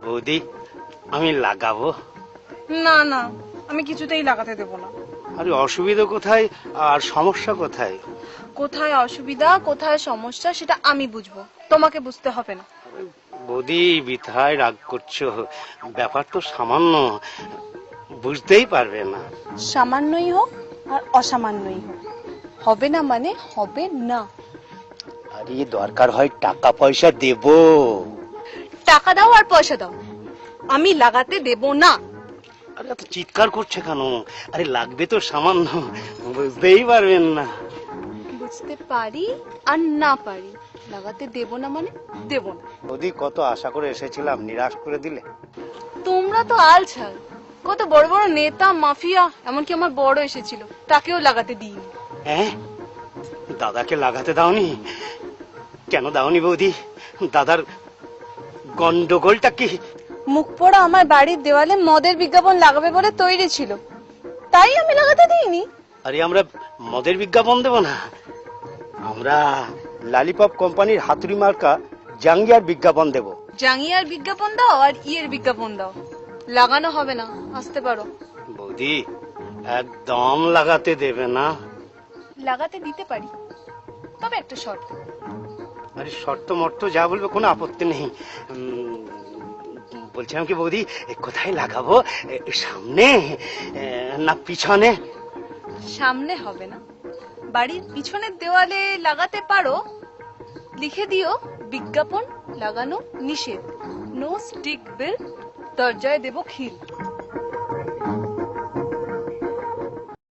বৌদি আমি লাগাবো। না না, আমি কিছুতেই লাগাতে দেব না। আরে অসুবিধা কোথায় আর সমস্যা কোথায়? কোথায় অসুবিধা কোথায় সমস্যা সেটা আমি বুঝবো, তোমাকে বুঝতে হবে না। বৌদি বিথায় রাগ করছো, ব্যাপার তো সামান্য, বুঝতেই পারবে না। সামান্যই হোক আর অসামান্যই হোক, হবে না মানে হবে না। আরে দরকার হয় টাকা পয়সা দেব। টাকা দাও আর পয়সা দাও, আমি লাগাতে দেব না। আরে এত চিৎকার করছে কেন? আরে লাগবে তো সামান্য, বুঝতেই পারবেন না। বুঝতে পারি আর না পারি, লাগাতে দেব না মানে দেব না। বৌদি কত আশা করে এসেছিলাম, নিরাশ করে দিলে। তোমরা তো আলছাল, কত বড় বড় নেতা মাফিয়া, এমনকি আমার বড় এসেছিল, তাকেও লাগাতে দিইনি। হ্যাঁ, দাদাকে লাগাতে দাওনি? কেন দাওনি বৌদি? দাদার গন্ডগোলটা কি? মুখ পোড়া আমার বাড়ির দেওয়ালে মদের বিজ্ঞাপন লাগাবে বলে তৈরি ছিল, তাই আমি লাগাতে দিইনি। আরে আমরা মদের বিজ্ঞাপন দেব না, আমরা লালিপপ কোম্পানির হাতুড়ি মার্কা জাঙ্গিয়ার বিজ্ঞাপন দেব। জাঙ্গিয়ার বিজ্ঞাপন দাও আর ইয়ের বিজ্ঞাপন দাও, লাগানো হবে না, আসতে পারো। বৌদি একদম লাগাতে দেবে না? লাগাতে দিতে পারি, তবে একটা শর্ত। আরে শর্ত মর্ত যা বলবে কোনো আপত্তি নেই। বলছিলাম কি বৌদি, কোথায় লাগাবো? সামনে না পিছনে? সামনে হবে না, বাড়ির পিছনের দেওয়ালে লাগাতে পারো, লিখে দিও বিজ্ঞাপন লাগানো নিষেধ, নো স্টিক বিল, দরজায় দেব খিল।